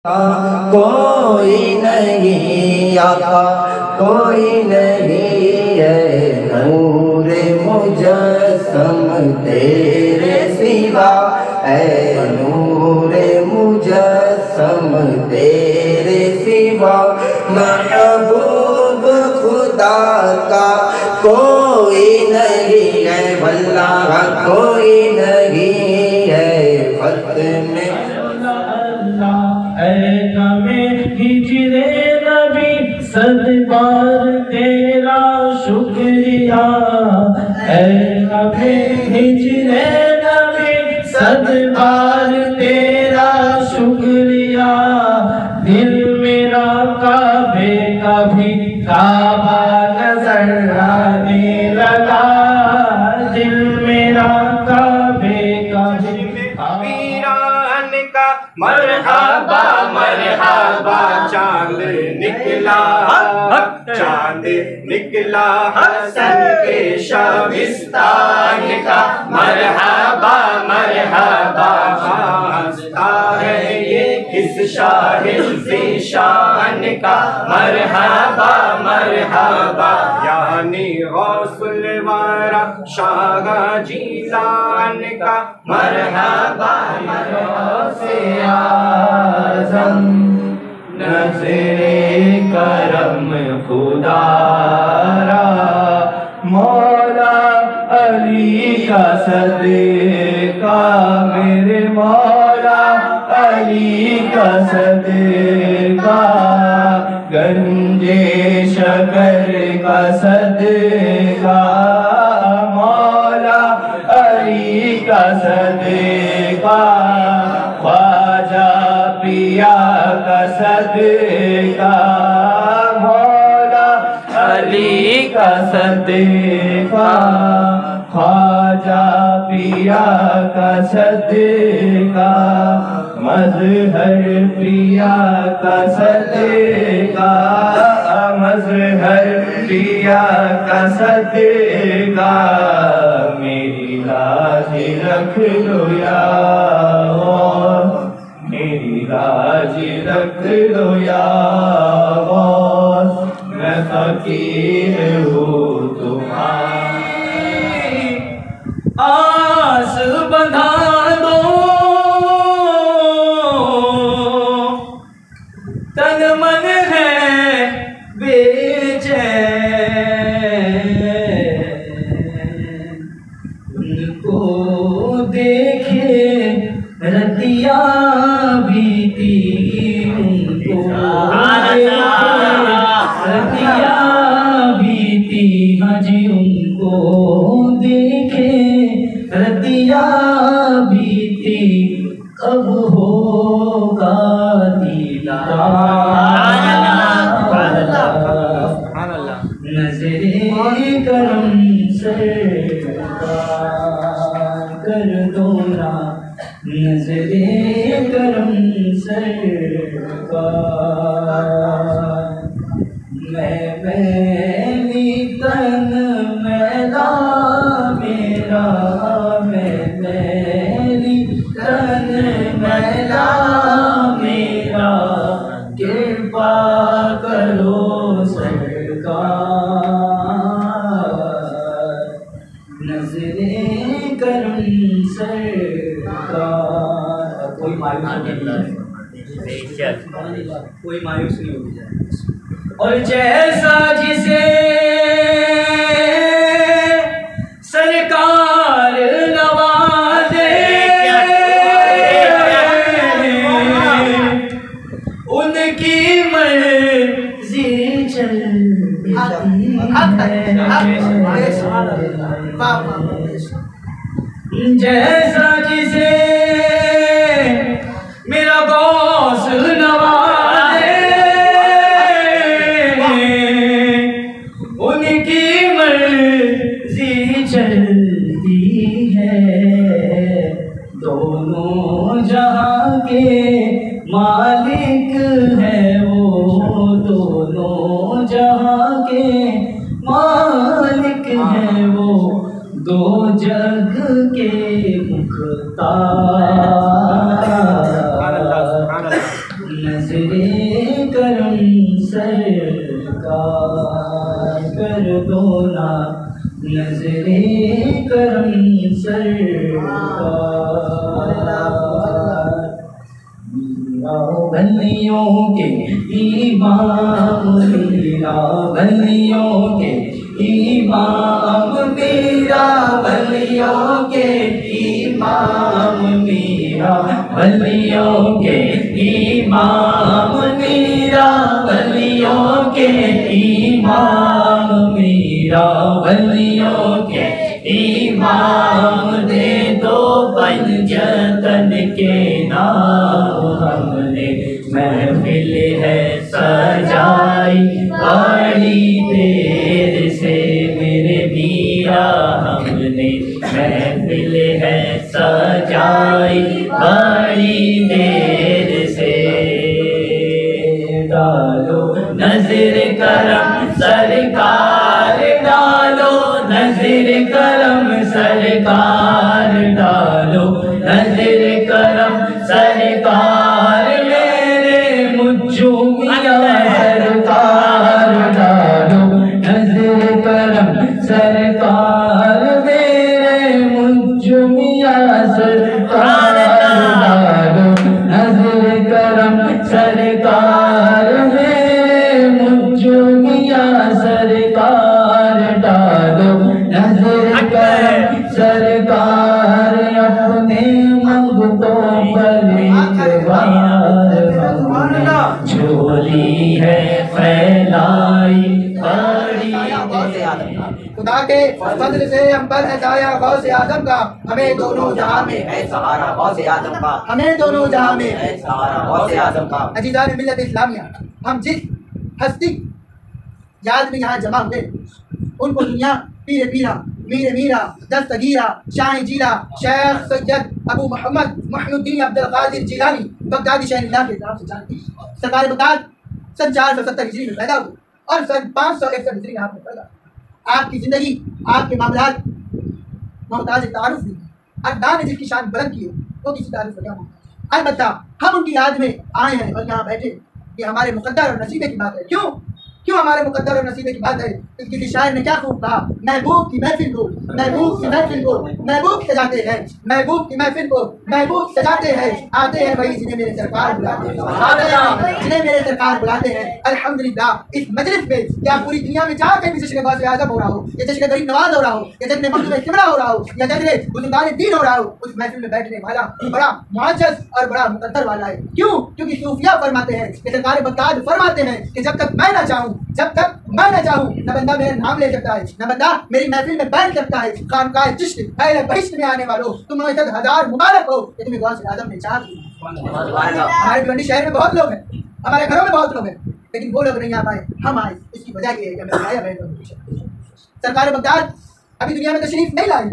कोई नहीं आका कोई नहीं है नूरे मुजस्सम तेरे सिवा है नूरे मुजस्सम तेरे सिवा महबूब खुदा का कोई नहीं है वल्लाह कोई नहीं है फत में हिजरे नबी सद बार तेरा शुक्रिया है नबी हिजरे नबी सद बार तेरा शुक्रिया दिल मेरा काबे का भी काबा नजर आने लगा दिल मेरा काबे का भी वीरान का मरहबा मरहबा चांद निकला हसन के शबिस्तान का मरहबा मरहबा हंसता है ये किस शाहिद ज़ीशान का मरहबा मरहबा यानी गौसुल वारा शाह जीलान का मरहबा से आज़म नज़रे करम खुदारा मौला अली का सदका मेरे मौला अली का सदका गंजे शकर का सदका मौला अली का सदका ख्वाजा पिया का सदका मौला अली का सदका ख्वाजा पिया का सदका मज़हर पिया का सदका मज़हर पिया का सदका मेरी लाज रख लो या मेरी लाज रख लो या मैं फकीर हूँ तुम्हारी आस बंधा दो तन मन है बेचैन उनको देखे रतिया बीती उनको रतिया बीती हजी उनको देखे रतिया बीती कब होगा नजरे करम सरकार कर दो ना नजरे करम सरकार मैली तन मैला मेरा मैली तन मैला मेरा कृपा करो सरकार नजरे करम सरकार कोई मायूस नहीं होगी और जैसा जिसे सरकार नवाजे उनकी मर्जी चलती है जैसा जिसे मेरा गौस नवाजे उनकी मर्जी चलती है दोनों जहां के मालिक है वो दोनों जहां के मालिक है वो दो जग के मुख्तार नजरे करम सरकार कर दो ना, नजरे करम सरकार। मीरा बलियों के इमाम, मीरा बलियों के इमाम, मीरा बलियों के इमाम, मीरा बलियों के इमाम, मीरा बलियों के इमाम, मीरा बलियों के इमाम। दे दो पंजतन के नाम, हमने महफिल है सजाई बड़ी देर से मेरे मीरा, हमने महफिल है सजाई बड़ी देर से। डालो नजर करम सरकार, डालो नजर करम सरकार, डालो नजर करम सरकार, मेरे मुझो मियां सरकार, डालो नजर करम सरकार, मेरे मुझो मियां सरकार, डालो नजर करम सरकार, मेरे मुझो मियां सरकार, डालो नजर करम सरकार, अपने मंगतों पर झोली है फैलाई बड़ी। खुदा के फजल से हम पर है दाया गौसे आजम का, हमें दोनों जहां में है सहारा गौसे आजम का, हमें दोनों जहां में है सहारा गौसे आजम का। अजीज़ान मिल्लत इस्लामिया, हम जिस हस्ती याद में यहाँ जमा हुए उनको दुनिया पीरे पीरा, मीरे मीरा, दस्तगीरा, शाह जीला, शेख सैयद अबू मोहम्मद मुहिउद्दीन अब्दुल कादिर जिलानी बगदादी शहनिल्लाह के नाम से जानती। सरकार बगदाद सन 470 हिजरी में पैदा हुए और सन 561 हिजरी में आपने पैदा। आपकी ज़िंदगी, आपके मामलात मोहताज तारुफ नहीं। अल्लाह ने जिसकी शान बुलंद की हो वो किसी तारुफ का क्या मामला। अलबत्ता हम उनकी याद में आए हैं और यहाँ बैठे, ये हमारे मुकद्दर और नसीबे की बात है। क्यों हमारे मुकद्दर और नसीबे की बात है? किसी शायर ने क्या खूब कहा, महबूब की महफिल को, महबूब की महफिल को महबूब सजाते हैं, महबूब की महफिल को महबूब सजाते हैं। आते हैं वही जिन्हें मेरे सरकार बुलाते हैं, जिन्हें मेरे सरकार बुलाते हैं। अल्हम्दुलिल्लाह इस मजलिस में क्या पूरी दुनिया में जहाँ कहीं भी जश्न गौसे आज़म हो रहा हो, या जश्न गरीब नवाज हो रहा हो, या जश्न मखदूम इस्तिमरा हो रहा हो, या जश्न बुजुर्गान दीन हो रहा हो, उस महफिल में बैठने वाला बड़ा मुअज्जज़ और बड़ा मुकद्दर वाला है। क्यों? क्योंकि सूफिया फरमाते हैं कि सरकार बगदाद फरमाते हैं कि जब तक मैं ना चाहूँ, जब तक मैं न चाहूँ, न बंदा मेरा नाम ले सकता है, न बंदा मेरी महफिल में बैठ सकता है। खानकाह जिश्न अहले बहिश्त में आने वालों, तुम्हें 1000 मुबारक हो कि तुम्हें गौसे आज़म ने चाह दी। हमारे भिवंडी शहर में बहुत लोग हैं, हमारे घरों में बहुत लोग हैं, लेकिन वो लोग नहीं आ पाए, हम आए। इसकी वजह ये है कि हमें आया है। सरकार बगदाद अभी दुनिया में तशरीफ नहीं लाए।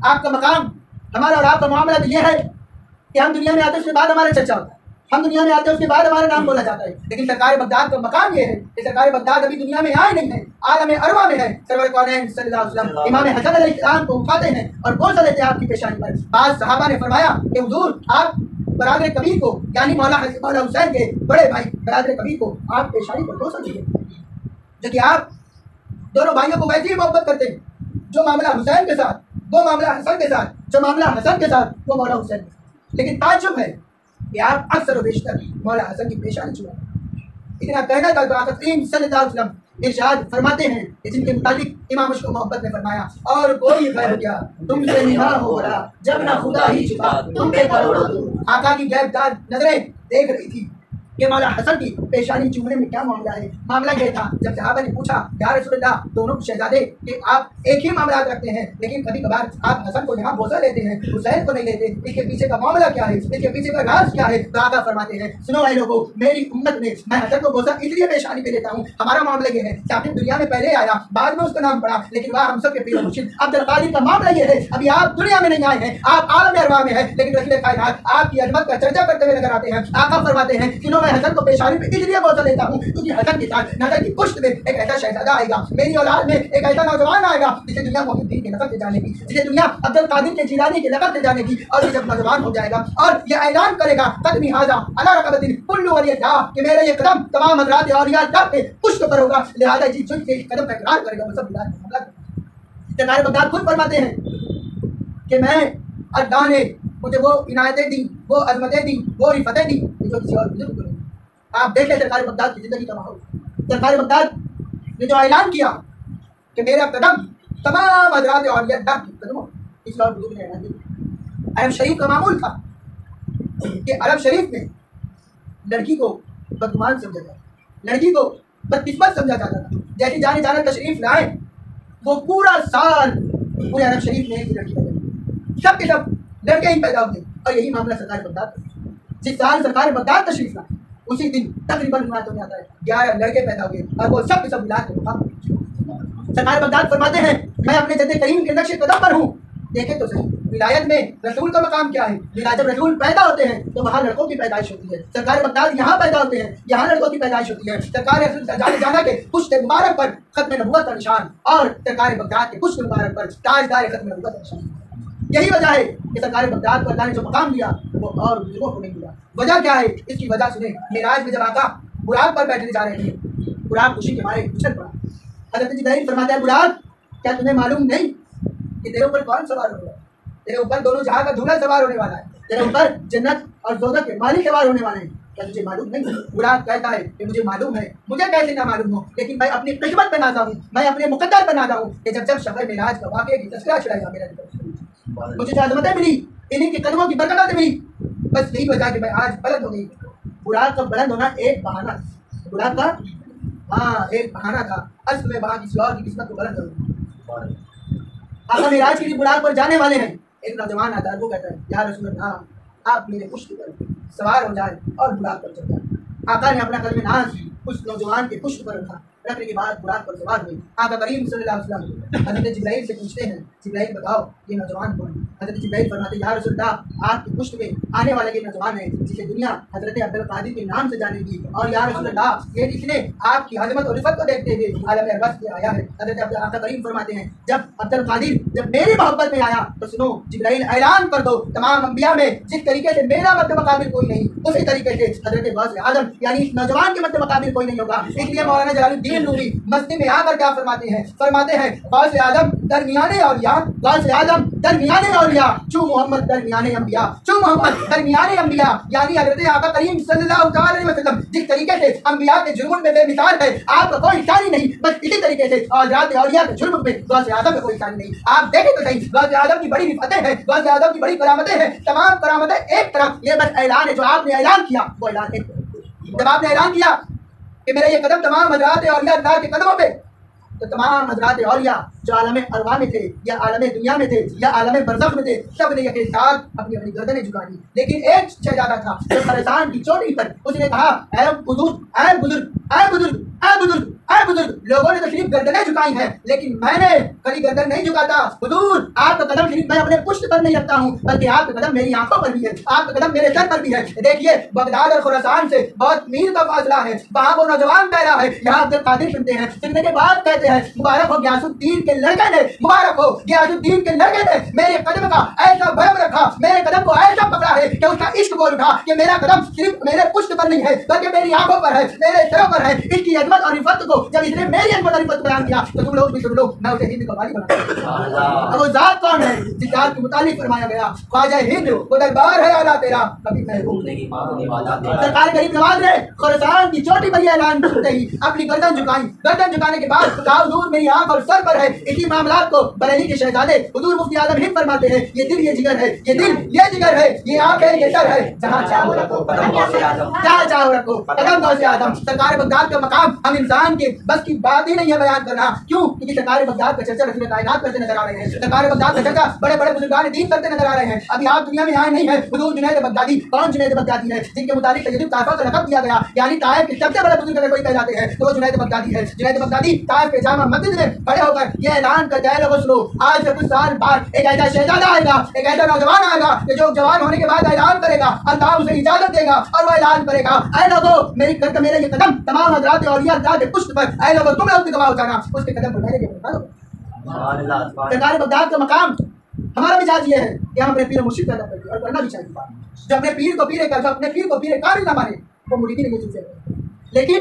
आपका मकाम, हमारा और आपका मामला तो ये है कि हम दुनिया में आते उसके बाद हमारा चर्चा होता है, हम दुनिया में आते हैं उसके बाद हमारा नाम बोला जाता है। लेकिन सरकार बगदाद का मकाम ये है कि सरकार बगदाद अभी दुनिया में आए नहीं है, आलम अरवा में है। सरवर कौनैन सल्लल्लाहु अलैहि वसल्लम इमाम हसन अलैहिस्सलाम को उठाते हैं और कौन सा लेते हैं आपकी पेशानी पर। बाद सहाबा ने फरमाया कि हुजूर आप बरादर कबीर को, यानी मौला हुसैन के बड़े भाई बरादर कबीर को आप पेशानी पर कौन सा दीजिए, जो कि आप दोनों भाइयों को वैसे ही मोहब्बत करते हैं जो मामला हुसैन के साथ, वो मामला हसन के साथ, जो मामला हसन के साथ, वो मौला हुसैन के साथ। लेकिन ताज्जुब है कि आप अक्सर व बेशतर मौला हसन की पेशानी छुआ। इतना कहना था सल्लल्लाहु अलैहि वसल्लम इरशाद फरमाते हैं कि जिनके मुताबिक इमाम उसको मोहब्बत ने फरमाया, और कोई गैब क्या तुमसे निगाह हो रहा जब ना खुदा ही छुपा तुम पे करोड़ों दूर। आका की गैबदार नजरें देख रही थी कि मौला हसन की पेशानी चूमने में क्या मामला है। मामला यह था, जब सहाबा ने पूछा या रसूलल्लाह दोनों शहजादे कि आप एक ही मामला रखते हैं लेकिन कभी कभार आप हसन को यहाँ बोसा लेते हैं, हुसैन को नहीं लेते, इसके पीछे का मामला क्या है, इसके पीछे का राज क्या है। तो आका फरमाते हैं, सुनो भाई लोगों, मेरी उम्मत में मैं हसन को बोसा इसलिए पेशानी पे लेता हूँ, हमारा मामला ये है कि आपने दुनिया में पहले आया, बाद में उसका नाम पड़ा, लेकिन वह हम सब के पीर मुर्शिद अब्दुल कादिर का मामला ये है, अभी आप दुनिया में नहीं आए हैं, आप आलम अरवा में है, लेकिन रसूल कायनात आपकी अजमत का चर्चा करते हुए नजर आते हैं। आका फरमाते हैं, सुनो मैं हसन को पेशानी पे इसलिए बोसा लेता हूँ क्योंकि हसन के साथ नजर की पुष्ट में एक ऐसा शहजादा आएगा, मेरी औलाद में एक ऐसा नौजवान आएगा जिसे दुनिया मोहिउद्दीन के नकब से जाने की, जिसे दुनिया अब्दुल कादिर के जिलानी के नकब से जाने की। और ये जब नौजवान हो जाएगा और ये ऐलान करेगा कदमी हाजा अला रकबतिन कुल्लु वलियल्लाह कि मेरा ये कदम तमाम हज़रात औलिया के पुष्ट पर होगा, लिहाजा जी झुक के कदम का इकरार करेगा वो सब बिलाल हमला। सरकार बगदाद खुद फरमाते हैं कि मैं अल्लाह ने मुझे वो इनायतें दी, वो अजमतें दी, वो रिफतें दी जो किसी और बुजुर्ग को नहीं। आप देखें सरकार बगदाद की ज़िंदगी का माहौल। सरकार बगदाद ने जो ऐलान किया कि मेरा कदम तमाम हज़रात औलिया के कदमों, किसी और बुजुर्ग ने ऐलान किया। अरब शरीफ का मामूल था कि अरब शरीफ में लड़की को बदगुमान समझा जाता, लड़की को बदकिस्मत समझा जाता था। जैसे जाने जाना तशरीफ लाए वो पूरा साल पूरे अरब शरीफ में एक लड़की पैदा हुई, सब के सब लड़के ही पैदा हुए। और यही मामला सरकार बगदाद का। जिस साल सरकार बगदाद तशरीफ लाए उसी दिन तकरीबन रिवायतों में आता है 11 लड़के पैदा हुए और वो सब के सब मिला के सरकार बगदाद फरमाते हैं मैं अपने जद्दे करीम के नक्शे कदम पर हूँ। देखें तो सही विलायत में रसूल का मकाम क्या है। विलायत जब रसूल पैदा होते हैं तो वहाँ लड़कों की पैदाइश होती है। सरकार बगदाद यहाँ पैदा होते हैं, यहाँ लड़कों की पैदाइश होती है। सरकार रसूल जाना के पुश्त मुबारक पर खत्म नबुव्वत का निशान और सरकार बगदाद के पुश्त मुबारक पर ताजदार खत्म नबुव्वत का निशान। यही वजह है कि सरकार बगदाद को अल्लाह ने जो मकाम दिया वो और बुजुर्गों को नहीं दिया। वजह क्या है? इसकी वजह सुने। मेराज में जब आका बुराक पर बैठने जा रहे थे, बुराक खुशी के मारे उछल पड़ा। हज़रत जिब्राइल फरमाता है बुराक क्या तुम्हें मालूम नहीं कि तेरे ऊपर कौन सवार होगा? तेरे ऊपर दोनों जहां का दूल्हा सवार होने वाला है, तेरे ऊपर जन्नत और दोज़ख के मालिक सवार होने वाले हैं। क्या तुझे मालूम नहीं? बुराक कहता है कि मुझे मालूम है, मुझे कैसे ना मालूम हो, लेकिन मैं अपनी किस्मत बनाता हूँ, मैं अपने मुकद्दर बनाता हूँ कि जब जब शब मेराज का वाक़या की तस्करा छुड़ाएगा मेरा मुझे जो अज़मतें मिली इन्हीं के कदमों की बरकत मिली। बस यही वजह कि मैं आज बुलंद हो गई। बुराक का बुलंद होना एक बहाना, बुराक का एक बहाना था। असल में वहाँ किसी और की किस्मत को बुलंद होगी। आका मेराज के लिए बुराक पर जाने वाले हैं। एक नौजवान आता है, वो कहता है या रसूल अल्लाह आप मेरे पुष्ट पर सवार हो जाए और बुराक पर चढ़ जाए। आका ने अपना कलमे नाज उस नौजवान के पुष्ट पर रखा, रखने के बाद बुराक पर सवार हुए। आका करीम सल्लल्लाहु अलैहि वसल्लम हज़रत जिब्राइल से पूछते हैं जिब्राइल बताओ ये नौजवान कौन है? हज़रत जिब्राइल फरमाते या रसूल अल्लाह आपके पुष्ट में आने वाले ये नौजवान है जिसे दुनिया हज़रत अब्दुल कादिर के नाम से जानेगी। और या रसूल अल्लाह ये इसने आपकी हजमत और रिफत को देखते हुए आलम अरबस में आया है। हज़रत आका करीम फरमाते हैं जब अब्दुल कादिर जब मेरी मोहब्बत में आया तो सुनो जिब्राइल ऐलान कर दो तमाम अंबिया में जिस तरीके से मेरा मद्द मकाबिल कोई नहीं उसी तरीके से हज़रत गौस आज़म यानी इस नौजवान के मद्द मकाबिल कोई नहीं होगा। इसलिए मौलाना जलालुद्दीन रूमी मस्जिद में आकर क्या फरमाते हैं गौस आज़म दरमियाने औलिया, गौस आज़म दरमियाने औलिया, चू मोहम्मद दरमियाने अंबिया, चू मोहम्मद दरमियाने अंबिया। यानी हज़रत आका करीम सल्लल्लाहु अलैहि वसल्लम जिस तरीके से अंबिया के जुर्म में बेमिसाल है आपका कोई शानी नहीं, बस इसी तरीके से हज़रत औलिया के जुर्म में गौस आज़म का कोई शानी नहीं। आप देखें तो सही गौस आज़म की बड़ी रिफतें हैं, गौस आज़म की बड़ी करामतें हैं। तमाम करामतें एक तरफ, ये बस ऐलान है जो आपने ऐलान किया वो ऐलान है। जब आपने ऐलान किया कि मेरा ये कदम तमाम हज़रात औलिया अल्लाह के कदमों पे, तो तमाम हज़रात औलिया जो आलम अरवा में थे या आलम दुनिया में थे या आलम बरज़ख में थे सब ने एक साथ अपनी अपनी गर्दनें झुका दी। लेकिन एक शहजादा था जो परेशान की चोटी पर, उसने कहा ऐ बुजुर्ग ऐ बुजुर्ग ऐ बुजुर्ग ऐ बुजुर्ग ऐ बुजुर्ग। लोगों ने तो सिर्फ गर्दनें झुकाई हैं लेकिन मैंने कभी गर्दन नहीं झुकाता। हुजूर आपका कदम सिर्फ मैं अपने पुष्ट पर नहीं रखता हूँ बल्कि आपका कदम मेरी आंखों पर भी है, आपका कदम मेरे सर पर भी है। देखिए बगदाद और खुरासान से बहुत मील का फासला है, वहाँ वो नौजवान पैदा है। यहाँ अब्दुल कादिर सुनते हैं, सुनने के बाद कहते हैं मुबारक हो गियासुद्दीन के लड़के ने, मुबारक हो गियासुद्दीन के लड़के ने मेरे कदम का ऐसा भरम रखा, मेरे कदम को ऐसा पकड़ा है कि उसका इश्क बोल उठा कि मेरा कदम सिर्फ मेरे पुष्ट पर नहीं है बल्कि मेरी आंखों पर है, मेरे सरों पर है। इसकी अजमत और रिफत को जब इसने मेरी अजमत और रिफत बयान किया तो तुम लोग भी सुन लो, मैं उसे हिंद का वाली बना। अब वो जात कौन है जिस जात के मुतालिक फरमाया गया ख्वाजा हिंद वो दरबार है आला तेरा कभी महबूब नहीं मांगने वाला तेरा। सरकार गरीब नवाज ने खुरासान की चोटी पर ऐलान करते ही अपनी गर्दन झुकाई। गर्दन झुकाने के बाद कहा हुजूर मेरी आंख और सर पर है। इसी मामलात को बरेली के शहजादे हुजूर मुफ्ती आजम हिंद फरमाते हैं ये दिल ये जिगर है, ये दिल ये जिगर है, ये आंख है ये सर है, जहाँ चाहो रखो जहाँ चाहो रखो कदम गौसे आजम। सरकार बगदाद का मकाम हम इंसान के बस की बात ही नहीं है बयान करना। क्यों? क्योंकि सरकार बगदाद का चर्चा रसूल कायनात करते नजर आ रहे हैं, सरकार बगदाद का चर्चा बड़े बड़े बुजुर्गान दीन करते नजर आ रहे हैं। अभी आप दुनिया में आए नहीं है। हुजूर जुनैद बगदादी, कौन जुनैद बगदादी है जिनके मुताबिक तजदीद ताइफा का लक़ब दिया गया, यानी ताइफ के सबसे बड़े बुजुर्ग अगर कोई कहलाते हैं तो वो जुनैद बगदादी है। जुनैद बगदादी ताइफ के जामा मस्जिद में खड़े होकर ये ऐलान कर जाए लोगो सुनो, आज से कुछ साल बाद एक ऐसा शहजादा आएगा, एक ऐसा नौजवान आएगा कि जो जवान होने के बाद ऐलान करेगा, अल्लाह उसे इजाजत देगा और वो ऐलान करेगा, ऐ लोगों मेरे ये कदम तमाम हज़रात औलिया अल्लाह के पुश्त पर, ऐ लोगों तुम लोग गवाह उठाना, उसके कदम पर मेरे सरकार बगदाद का मकाम। हमारा मिजाज ये है कि हम अपने पीर मुर्शिद पैदा करते और करना भी चाहिए। जो अपने पीर को पीरे का, जो अपने पीर को पीरे काबिल ना माने वो मुरीदी नहीं मुझसे। लेकिन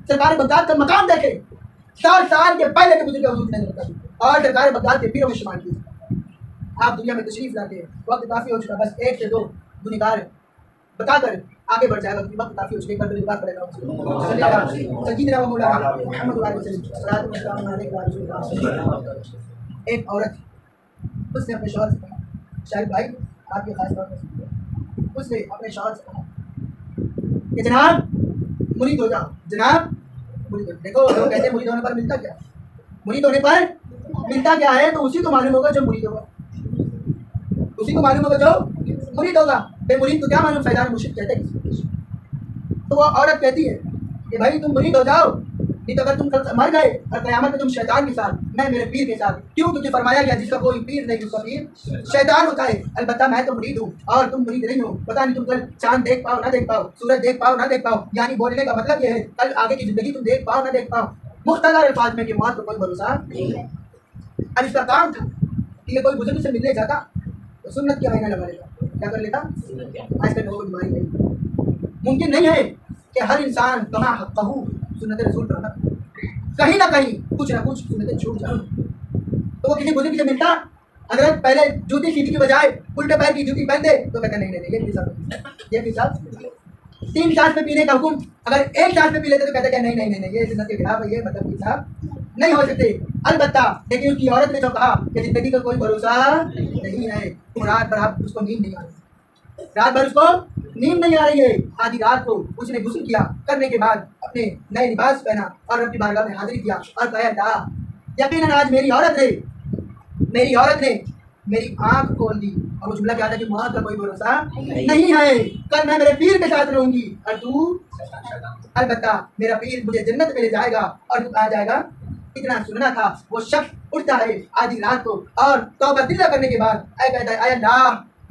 सरकार बगदाद का मकाम देखे, 4 साल के पहले के बुजुर्ग हुजूर ने बताया और सरकार बगदाद के पीरों में शुमार किए। आप दुनिया में तशरीफ लाते, वक्त काफ़ी हो चुका, बस 1 से 2 गुनहगार बताकर आगे बढ़ जाएगा। वक्त काफ़ी हो चुका, कल बात करेगा। एक औरत, उसने अपने शौहर से कहा, शाहिद भाई आपके खास बात है, उसने अपने शौहर से कहा कि जनाब मुरीद हो जाओ, जनाब मुरीद हो। देखो लोग कहते हैं मुरीद होने पर मिलता क्या, मुरीद होने पर मिलता क्या है, तो उसी को मालूम होगा जो मुरीद होगा, उसी को मालूम होगा जो मुरीद होगा। बेमुरीद को क्या मालूम फैजान मुर्शिद कहते हैं। तो वो औरत कहती है कि भाई तुम मुरीद हो जाओ, नहीं तो अगर तुम कल मर गए और क़यामत में तुम शैतान के साथ, मैं मेरे पीर के साथ। क्यों? क्योंकि फरमाया गया जिसका कोई पीर नहीं उसका पीर शैतान होता है। अलबत्ता मैं तो मुरीद हूँ और तुम मुरीद नहीं हो। पता नहीं तुम कल चांद देख पाओ ना देख पाओ, सूरज देख पाओ ना देख पाओ। यानी बोलने का मतलब यह है कल आगे की जिंदगी तुम देख पाओ ना देख पाओ। मुख्तसर अल्फाज में कि मौत को कोई भरोसा नहीं है। अब इसका काम था कि ये कोई बुजुर्ग से मिलने जाता तो सुन्नत की आईना लगा लेता, क्या कर लेता? आजकल लोगों को बीमारी नहीं, मुमकिन नहीं है कि हर इंसान कमा हक़्क़हू सुन्नत रसूल पर कहीं ना कहीं कुछ ना कुछ सुन्नतें छूट जाए। तो वो किसी बुजुर्ग से मिलता, अगर पहले जूती सीधी की बजाय उल्टे पैर की जूती पहन दे तो कहते नहीं नहीं ये हिसाब 3 सांस में पीने का हुक्म अगर 1 सांस में पी लेते तो कहते हैं नहीं नहीं नहीं ये सुन्नत के खिलाफ है, ये मतलब हिसाब नहीं हो सकते। अलबत्ता लेकिन उसकी औरत ने जो कहा कि जिंदगी का कोई भरोसा नहीं है, तो रात भर आप उसको नींद नहीं आ रही, रात भर उसको नींद नहीं आ रही है। आधी रात को उसने गुस्ल किया, करने के बाद अपने नए लिबास पहना और अपनी बारगाह में हाजिर किया और कहा अल्लाह यकीनन आज मेरी औरत ने मेरी आंख खोल दी। और वो जुमला क्या था कि मौत का कोई भरोसा नहीं है, कल मैं मेरे पीर के साथ रहूंगी और तू अलबत्ता मेरा पीर मुझे जन्नत में ले जाएगा और तू कहाँ जाएगा। इतना सुनना था। वो शख्स उठता है आधी रात को और तौबा दिल करने के बाद कहता है अल्लाह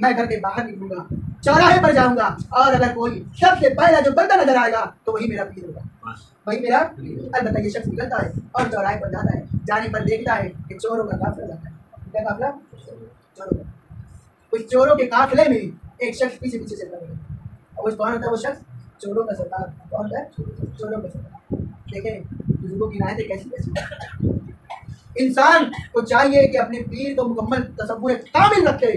मैं घर के बाहर निकलूंगा, चौराहे पर जाऊंगा और अगर कोई सबसे पहला जो बंदा नजर आएगा तो वही मेरा पीर होगा, वही मेरा। अलबत्ता ये शख्स निकलता है और चौराहे पर जाता है, जाने पर देखता है कि चोरों का काफिला जाता है। क्या काफिला? चोरों का। उस चोरों के काफिले में एक शख्स पीछे पीछे चलता है। और कौन होता है वो शख्स? चोरों का सरदार। कौन होता है? चोरों का सरदार। देखें बुजुर्गों की रायतें कैसी कैसी। इंसान को चाहिए कि अपने पीर को मुकम्मल तसव्वुर कामिल रखे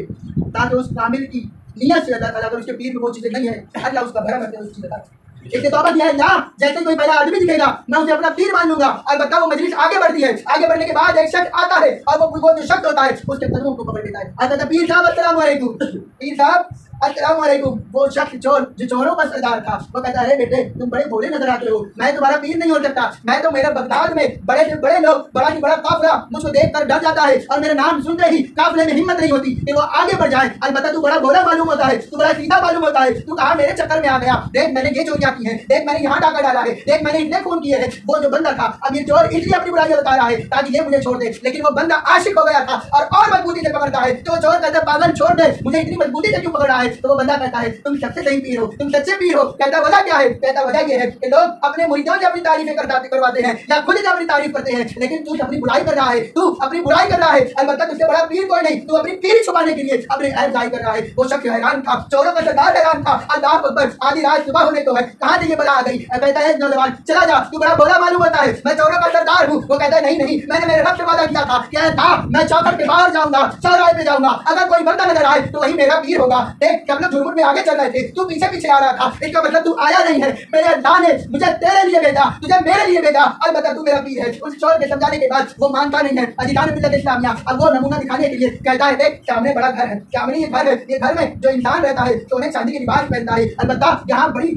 ताकि उस कामिल की नियत से अल्लाह ताला अगर उसके पीर में वो चीज़ें नहीं है अल्लाह उसका भरा करते उस चीज़ अदा। इसके तौबा दिया है ना, जैसे कोई पहला आदमी दिखेगा मैं उसे अपना पीर मान लूंगा। अलबत्ता वो मजलिस आगे बढ़ती है, आगे बढ़ने के बाद एक शख्स आता है और वो जो शख्स होता है उसके कदमों को पकड़ लेता है। आता पीर साहब अस्सलाम वालेकुम, पीर साहब अस्सलाम वालेकुम। वो शख्स चोर जो चोरों का सरदार था वो कहता है बेटे तुम बड़े भोले नजर आते हो, मैं तुम्हारा पीर नहीं हो सकता। मैं तो मेरे बगदाद में बड़े से बड़े लोग, बड़ा से बड़ा काफिला मुझको देख कर डर जाता है और मेरा नाम सुनते ही काफिले में हिम्मत नहीं होती कि वो आगे बढ़ जाए। अलबत्ता तू बड़ा भोला मालूम होता है, तू बड़ा सीधा मालूम होता है, तू कहाँ मेरे चक्कर में आ गया। देख मैंने ये चोरियां की है, देख मैंने यहाँ डाका डाला है, देख मैंने इतने खून किए हैं। वो जो बंदा था अब ये चोर इसलिए अपनी बुराई बता रहा है ताकि ये मुझे छोड़ दे, लेकिन वो बंदा आशिक हो गया था और मजबूती से पकड़ता है। तो चोर कहता है पागल छोड़ दे, मुझे इतनी मजबूती से क्यों पकड़ रहा है। तो वो बंदा कहता है तुम सबसे सही पीर हो, तुम सच्चे पीर हो। कहता वजह क्या है? कहता वजह ये है कि लोग अपने मुरीदों से अपनी तारीफें करवाते हैं या खुद से अपनी तारीफ करते हैं, लेकिन तू अपनी बुराई कर रहा है, तू अपनी बुराई कर रहा है। अलबत्ता तुझसे बड़ा पीर कोई नहीं, तू अपनी पीर छुपाने के लिए अपने ऐब जाहिर कर रहा है। वो शख्स हैरान था, चोरों का सरदार हैरान था। अल्लाह अकबर, आधी रात सुबह होने को है, कहाँ से ये बला आ गई। कहता है नौजवान चला जा, तू बड़ा भोला मालूम होता है, मैं चोरों का सरदार हूँ। वो कहता है नहीं नहीं मैंने मेरे रब से वादा किया था, क्या था मैं चौखट के बाहर जाऊंगा, चौराहे पे जाऊंगा, अगर कोई बंदा नजर आए तो वही मेरा पीर होगा। देख सब लोग झुरमुट में आगे चल रहे थे, तू पीछे पीछे आ रहा था, इसका मतलब तू आया नहीं है। मेरे अल्लाह ने मुझे तेरे लिए भेजा, तुझे मेरे लिए भेजा। अलबत्ता तू मेरा पीर है। उस चोर के समझाने के बाद वो मानता नहीं है। अधिकार मिल्लत इस्लामिया अब वो नमूना दिखाने के लिए कहता है देख सामने बड़ा घर है, सामने ये घर है, ये घर में जो इंसान रहता है सोने चांदी के लिबास पहनता है। अलबत्ता यहाँ बड़ी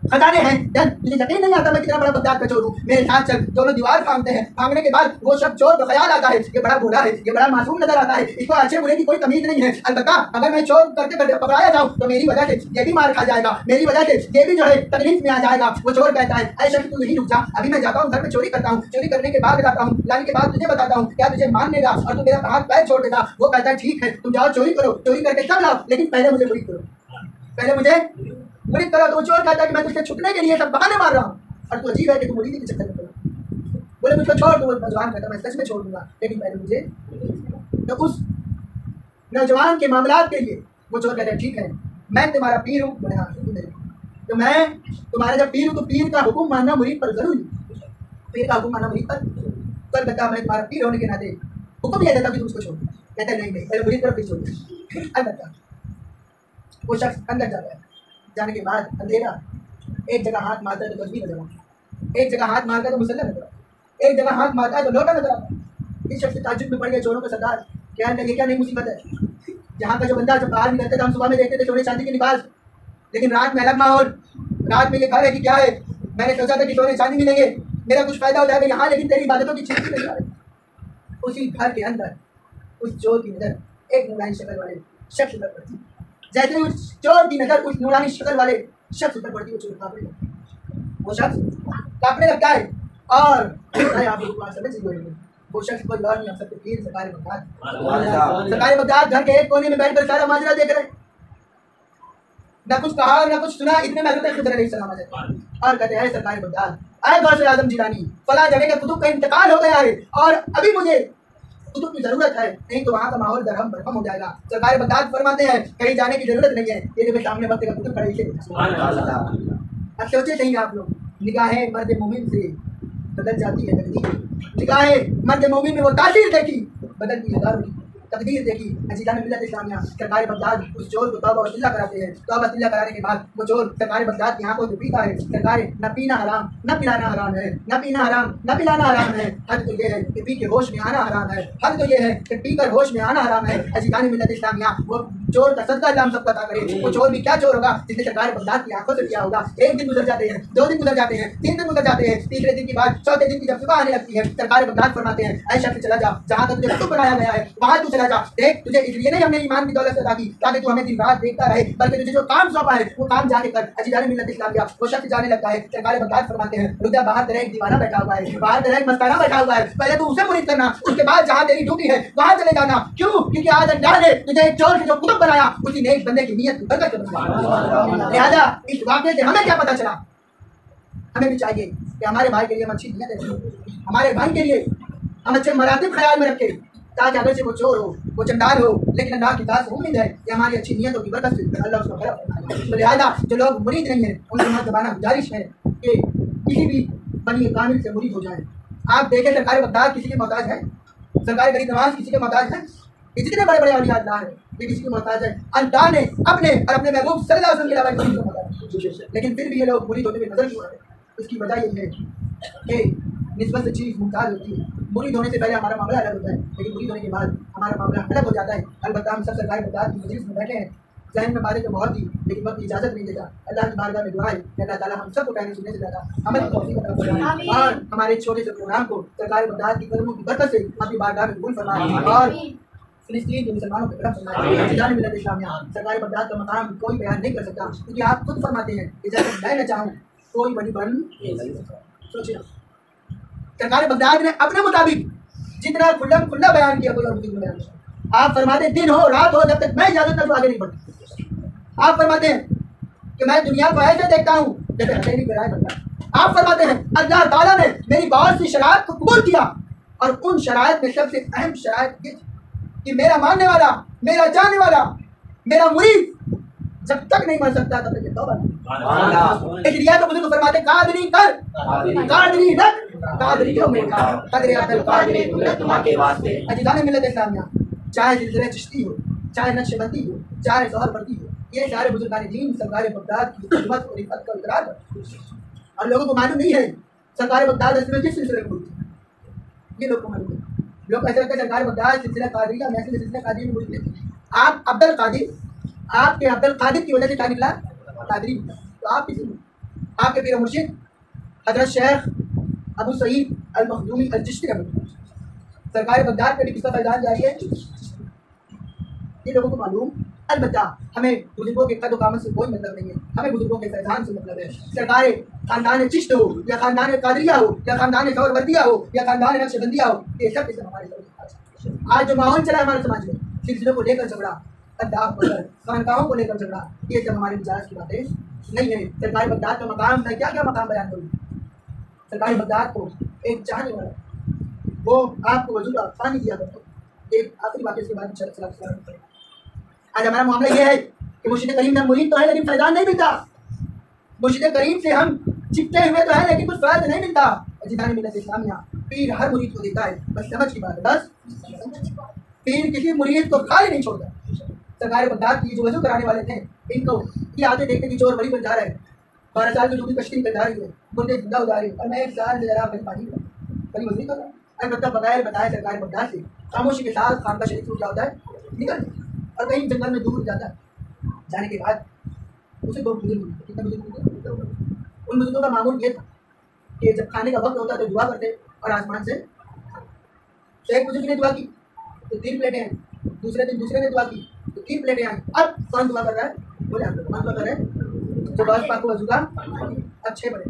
खजाने हैं डन। तुझे यकीन नहीं आता मैं कितना बड़ा बगदाद का चोर हूँ। मेरे साथ चल। दोनों दीवार फांगते हैं। फांगने के बाद वो शख्स चोर का ख्याल आता है, ये बड़ा भोला है, ये बड़ा मासूम नजर आता है, इसको अच्छे बुरे की कोई तमीज नहीं है। अलबत्ता अगर मैं चोर करते करते पकड़ाया जाऊँ तो मेरी वजह से ये भी मार खा जाएगा, मेरी वजह से ये भी जो है तकलीफ में आ जाएगा। वो चोर कहता है अरे शख्स तू यही रुक जा, अभी मैं जाता हूँ घर में चोरी करता हूँ, चोरी करने के बाद लाता हूँ, लाने के बाद तुझे बताता हूँ, क्या तुझे मान लेगा और तू मेरा हाथ पैर छोड़ देगा। वो कहता है ठीक है तुम जाओ चोरी करो, चोरी करके सब लाओ, लेकिन पहले मुझे मुरीद करो, पहले मुझे मुरीद करो। तो चोर कहता है कि मैं तुझसे छुपने के लिए सब बहाने मार रहा हूँ और तू अजीब है कि तू मुरीदी के चक्कर में पड़ा। बोले मुझको छोड़ दो। नौजवान कहता मैं सच में छोड़ दूंगा, लेकिन पहले मुझे। तो उस नौजवान के मामलात के लिए वो चोर कहता है ठीक है मैं तुम्हारा पीर हूँ, तो मैं तुम्हारा जब पीर हूँ तो पीर का हुक्म मानना मुरीद पर जरूरी, पीर का हुक्म मानना मुरीद पर। कल कहता मैं तुम्हारा पीर होने के नाते हुक्म यह देता कि तुम उसको छोड़। कहता है नहीं नहीं पहले मुरीद तरफ छोड़ दे। अलबत्ता वो शख्स अंदर जाता है, जाने के बाद अंधेरा, एक जगह हाथ मारता है तो तस्वीर नजर आता है, एक जगह हाथ मारता है तो मुसल्ला नजर आता है, एक जगह हाथ मारता है तो लोटा नजर आता है। इस शख्स ताज्जुब में पड़ गए चोरों का सरदार, क्या लगे क्या नहीं मुसीबत है। जहाँ का जो बंदा जब बाहर निकलते थे हम सुबह में देखते थे सोने चांदी के लिबास, लेकिन रात में अलग माहौल। रात में ये घर है कि क्या है, मैंने सोचा था कि सोने चांदी मिलेंगे, मेरा कुछ फायदा हो जाएगा यहाँ, लेकिन तेरी इबादतों की चीज नहीं आ रही। उसी घर के अंदर उस चोर की नजर एक नूरानी शक्ल वाले शख्स पर पड़ती, जैसे उस चोर की नजर उस नूरानी शक्ल वाले शख्स पर पड़ती, वो चोर कांपने लगता है, वो शख्स कांपने लगता है और आप लोग समझ लीजिए वो शख्स कोई और नहीं, हम सबके पीर सरकार बगदाद। सरकार बगदाद घर के एक कोने में बैठकर सारा माजरा देख रहे, ना कुछ कहा ना कुछ सुना, इतने में हज़रत खिज़र अलैहिस्सलाम आ जाते और कहते हैं सरकार बगदाद आए गौसे आज़म जिलानी फला जगह के कुतुब का इंतकाल हो गया है और अभी मुझे कुतुब की जरूरत है, नहीं तो वहाँ का माहौल दरहम बरहम हो जाएगा। सरकार बगदाद फरमाते हैं कहीं जाने की जरूरत नहीं है, ये देखो सामने वक्त का कुतुब खड़े थे। अब सोचे कहीं आप लोग, निगाहें मर्द मोमिन से बदल जाती है तकदीर, निगाहें मर्द मोमिन में वो तासीर देखी बदलती है हज़ारों की तकदीर देखी। अजीज़ान मिल्लत इस्लामिया सरकार बगदाद उस चोर को तौबा वसीला कराते हैं, तौबा वसीला कराने के बाद वो चोर सरकार बगदाद की आंखों से पीता है। सरकार न पीना हराम न पिलाना हराम है, न पीना हराम न पिलाना हराम है, हद तो ये है कि पी के होश में आना हराम है, हद तो ये है कि पी कर होश में आना हराम है। अजीज़ान मिल्लत इस्लामिया वो चोर का सदका अल्लाह हम सबको अता करे। वो चोर भी क्या चोर होगा जिसने सरकार बगदाद की आंखों से किया होगा। एक दिन गुजर जाते हैं, 2 दिन गुजर जाते हैं, 3 दिन गुजर जाते हैं, तीसरे दिन की बाद चौथे दिन की जब सुबह आने लगती है सरकार बगदाद फरमाते हैं ऐ शख्स चला जा जहाँ तक तुझे कुतुब बनाया गया है वहाँ तू चला जा। देख तुझे इसलिए नहीं हमने ईमान की दौलत अदा की ताकि तू हमें दिन रात देखता रहे, बल्कि तुझे जो काम सौंपा है वो काम जाके कर। अजीज़ान मिल्लत इस्लामिया वो शख्स जाने लगता है। सरकार बगदाद फरमाते हैं रुदा बाहर तेरा एक दीवाना बैठा हुआ है, बाहर तेरा एक मस्ताना बैठा हुआ है, पहले तू उसे मुरीद करना, उसके बाद जहाँ तेरी ड्यूटी है वहाँ चले जाना। क्यों? क्योंकि आज अल्लाह ने तुझे एक चोर से जो कुतुब बनाया उसी ने एक बंदे की नीयत बरकत बनाई। लिहाजा इस वाक़े से हमें क्या पता चला, हमें भी चाहिए कि हमारे भाई के लिए हम अच्छी नीयत रखें, हमारे भाई के लिए हम अच्छे मरातिब ख्याल में रखें, ताकि अगर से वो चोर हो वो चंडाल हो लेकिन अल्लाह की ताज़ उम्मीद है कि हमारी अच्छी नीयतों की बरकत से अल्लाह उसको खैर फरमाएगा। तो लिहाजा जो लोग मुरीद नहीं है उनसे मर्दबाना गुजारिश है कि किसी भी बनी कामिल से मुरीद हो जाए। आप देखें सरकार बगदाद किसी के मोहताज है, सरकार गरीब नवाज किसी के मोहताज है, जितने बड़े बड़े औलिया अल्लाह है ये किसी के मोहताज है। अल्लाह ने अपने और अपने महबूब सल्लल्लाहु अलैहि वसल्लम के अलावा किसी को मोहताज है, लेकिन फिर भी ये लोग मुरीद होने में नजर क्यों आते हैं? उसकी वजह यही है कि निस्बत से चीज़ मुमताज़ होती है। मुरीद होने से पहले हमारा मामला अलग होता है, लेकिन मुरीद होने के बाद हमारा मामला अलग हो जाता है। अलबत्ता हम सब सरकार बगदाद की मजलिस में बैठे हैं, जहन में बातें तो बहुत थी लेकिन वक्त इजाज़त नहीं देता। अल्लाह की बारगाह में दुआ है कि अल्लाह ताला हम सबको कहने सुनने से ज़्यादा अमल की तौफीक अता फरमाए और हमारे छोटे से प्रोग्राम को सरकार बगदाद की कदमों की बरकत से अपनी बारगाह में कबूल फरमाए और फिलिस्तीन के मुसलमानों की तरफ फरमाए। अजीज़ान मिल्लत इस्लामिया सरकार बगदाद का मकाम कोई बयान नहीं कर सकता, क्योंकि आप खुद फरमाते हैं कि जब मैं न चाहूँ कोई बड़ी बन। सोचिए सरकार बगदाद ने अपने मुताबिक जितना खुला बयान किया कोई और मुझे बयान किया। आप फरमाते दिन हो रात हो जब तक मैं इजाजत न तो आगे नहीं बढ़ती। आप फरमाते हैं कि मैं दुनिया को ऐसे देखता हूँ जैसे हथेली पे राय बनता है। आप फरमाते हैं अल्लाह ताला ने मेरी बहुत सी शराइत को कबूल किया और उन शराइत में सबसे अहम शराइत ये कि मेरा मानने वाला, मेरा जानने वाला, मेरा मुरीद जब तक नहीं मर सकता तब तक तौबा नहीं। इसलिए तो बुजुर्ग फरमाते कादरी कर कादरी रख कादरी क्यों मेरा कदर अब्दुल कादरी तुमा के वास्ते। अजीज़ान मिल्लत इस्लामिया चाहे सिलसिला चिश्ती हो, चाहे नक्शबंदी हो, चाहे सोहरवर्दी हो, ये सारे बुजुर्गान दीन सरकार बगदाद की खिदमत और इफ़्फ़त का इकरार करते हैं और लोगों को मालूम नहीं है सरकार बगदाद असल में किस सिलसिले में मुरीद है। ये लोग को मालूम है, लोग ऐसे लगता है सरकार बगदाद सिलसिला कादरिया में सिलसिला कादरी में मुरीद है। आप अब्दुल कादिर, आपके अब्दुल कादिर की वजह से क्या निकला? कादरी। तो आप किसी आपके पीर मुर्शिद हजरत शेख अबू सईद अल मखदूमी अल चिश्ती सरकार बगदाद पे भी किसका फैजान जारी है, ये लोगों को मालूम। अलबत्ता हमें बुजुर्गों के कद कामत से कोई मतलब नहीं है, हमें बुजुर्गों के फैजान से मतलब है। सरकार खानदान चिश्त हो या खानदान कादरिया हो या खानदान सौरवर्दिया हो या खानदान नक्शबंदिया हो, ये सब इसमें हमारे आज जो माहौल चला है हमारे समाज में, सिलसिलों को लेकर झगड़ा, खानकाहों को लेकर झगड़ा, ये सब हमारे मिजाज की बातें नहीं है। सरकारी बगदाद का मकाम, मैं क्या क्या मकाम बयान करूँ। सरकारी बगदाद को एक चाहने वाला, वो आपको वजूद पानी दिया करता। एक आखिरी बात इसके बाद आज हमारा मामला ये है कि मुर्शिद करीम में मुरीद तो है लेकिन फैजान नहीं मिलता। मुर्शिद करीम से हम चिपटे हुए तो है लेकिन कुछ फ़ायदा नहीं मिलता। जिन्होंने मिलत इस्लामिया पीर हर मुरीद को देता है, बस समझ की बात है। बस पीर किसी मुरीद को खाली नहीं छोड़ता। सरकार बगदाद की जो वजू कराने वाले थे, इनको ये आते देखते कि चोर बड़ी बन जा रहा है, 12 साल की डूबी कश्ती निकल जा रही है, मुर्दे जिंदा हो जा रही है, और मैं 1 साल से जरा पानी कभी वजू कर रहा हूँ। अलबत्ता बताया सरकार बगदाद से खामोशी के साथ खान का शरीफ क्या होता है, निकल और कहीं जंगल में दूर जाता है। जाने के बाद उसे 2 बुजुर्ग, कितने बुजुर्ग, उन बुजुर्गों का मामूल ये था कि जब खाने का वक्त होता तो दुआ करते और आसमान से। तो एक बुजुर्ग ने दुआ की तो 3 प्लेटें आई, दूसरे ने दुआ की तो 3 प्लेटें आई। अब कौन दुआ कर रहा है, बोले आप कौन दुआ कर रहे हैं, जो बस पाक वजूदा अब 6 बड़े।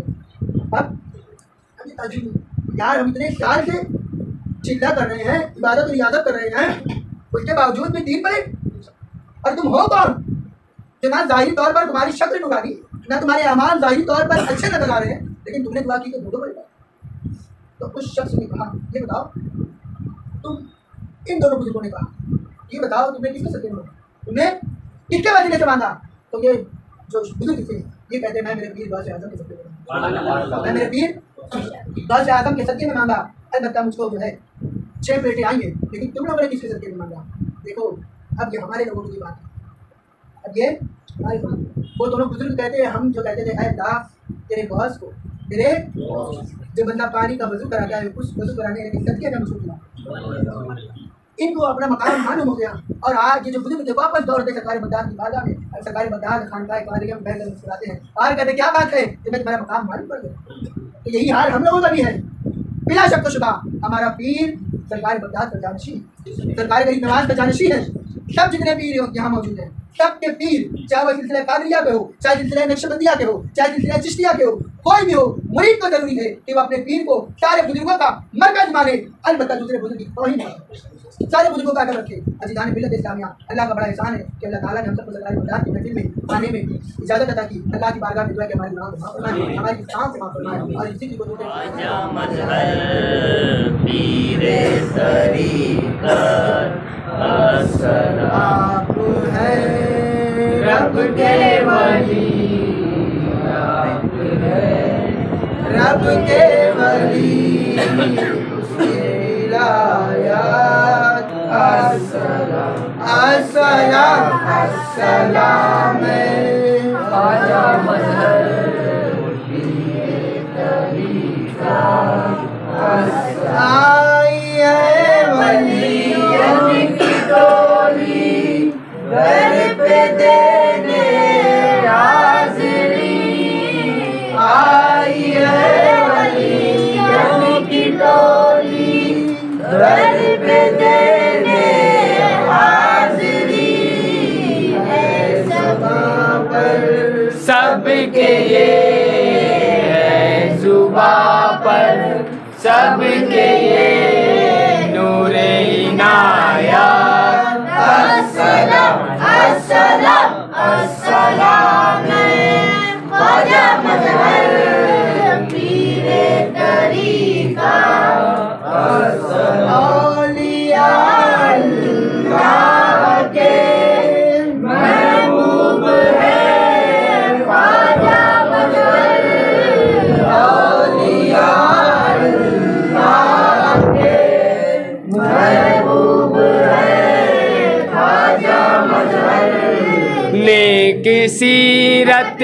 अब यार हम इतने साल से चिल्ला कर रहे हैं, इबादत और रियादत कर रहे हैं, उसके बावजूद भी 3 बड़े। और तुम हो कौन जो ना जाहिरी तौर पर तुम्हारी शक्ल नुरानी, ना तुम्हारे अमाल जाहिरी तौर पर अच्छे नजर आ रहे हैं, लेकिन तुमने दुआ की तो 2 बड़े। तो उस शख्स ने कहा, ये बताओ तुम, इन दोनों बुजुर्गों ने कहा, ये बताओ तुमने किसके सदके में, तुमने किसके वसीले से मांगा। तो ये जो बुजुर्ग थे ये कहते हैं मैं मेरे पीर गौसे आजम के सदके में, मैं मेरे पीर गौसे आजम के सदके में मांगा। अलबत्ता मुझको जो है 6 प्लेटें आई हैं, लेकिन तुम लोगों ने किसके सदके में मांगा। देखो अब ये हमारे लोगों की बात है, अब ये हमारी बात है। वो दोनों बुजुर्ग कहते हैं, हम जो कहते थे ऐ अल्लाह तेरे गौस को, तेरे जो बंदा पानी का वजू कराता है उस वजू कराने के सदके में मुझको दिया। इनको अपना मकाम मालूम हो गया और आज ये जो बुजुर्ग थे वापस दौड़ते सरकारी बगदाद की बाजा में, सरकारी बगदाद खानकाह कादरिया में बैठकर मुस्कुराते हैं और कहते क्या बात है कि मैं तुम्हारा मकाम मालूम कर गया। तो यही हाल हम लोगों का भी है। बिला शक शुबा हमारा पीर सरकारी बगदाद का जानशी, सरकारी गरीब नवाज का जानशी है। सब जितने पीर यहाँ मौजूद हैं, सबके पीर, चाहे वह सिलसिला कादरिया के हो, चाहे सिलसिला नक्शबंदिया के हो, चाहे सिलसिला चिश्तिया के हो, कोई भी हो, मुरीद को जरूरी है कि वो अपने पीर को सारे बुजुर्गों का मरकज माने। अलबत्ता दूसरे बुजुर्ग की कोई नहीं, सारे बुजुर्गों का अदब रखे। अजीज़ान मिल्लत इस्लामिया, अल्लाह का बड़ा एहसान है कि अल्लाह ताला ने हम सबको सरकारी बगदाद की महफिल में आने में इजाज़त अता की। अल्लाह की बारगाह में दुआ कि हमारे गुनाहों को माफ़ फरमाए, हमारी गुनाहों को माफ़ फरमाए और इसी की बदौलत आप है रब के वली, रब के वली विलायत अस्सलाम अस्सलाम अस्सलाम ख्वाजा मजहर तरीका आई है वलियन की टोली घर पे देने हाज़िरी, आई है वलियन की टोली घर पे देने हाज़िरी है ज़ुबां पर सबके ये है ज़ुबां पर सबके ये नूरे इनायत अस्सलाम अस्सलाम अस्सलाम ख्वाजा मजहर पीरे तरीका औलिया अल्लाह के महबूब है ख्वाजा मजहर, औलिया अल्लाह के महबूब है ख्वाजा मजहर। नेक सीरत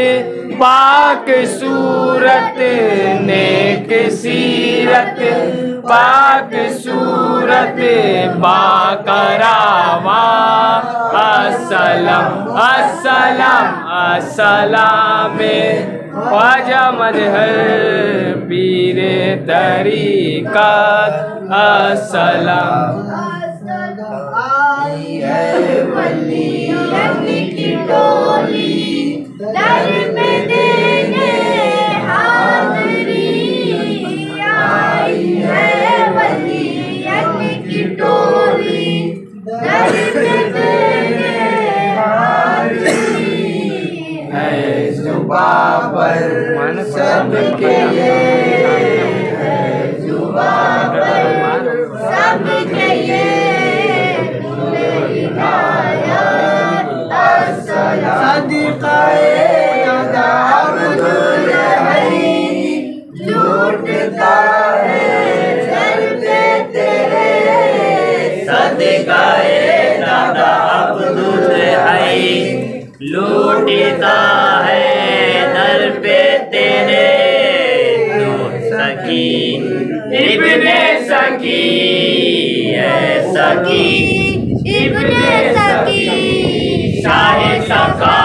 पाक सूरत, नेक सीरत पाक सूरत बाकरावा अस्सलाम अस्सलाम अस्सलाम ख्वाजा मजहर पीरे तरीक़त अस्सलाम। आई है वली की टोली दर पे देने हाज़री। आई है वली की टोली दर पे देने हाज़री। है जुबां पर सबके ये, है जुबां पर सबके ये सदक़ाए दादा अब्दुल हई लूटता है दर पे तेरे। सदक़ाए दादा अब्दुल हई लूटता है दर पे तेरे। तो सकी इब्ने सकी है सकी इब्ने सकी शाह सका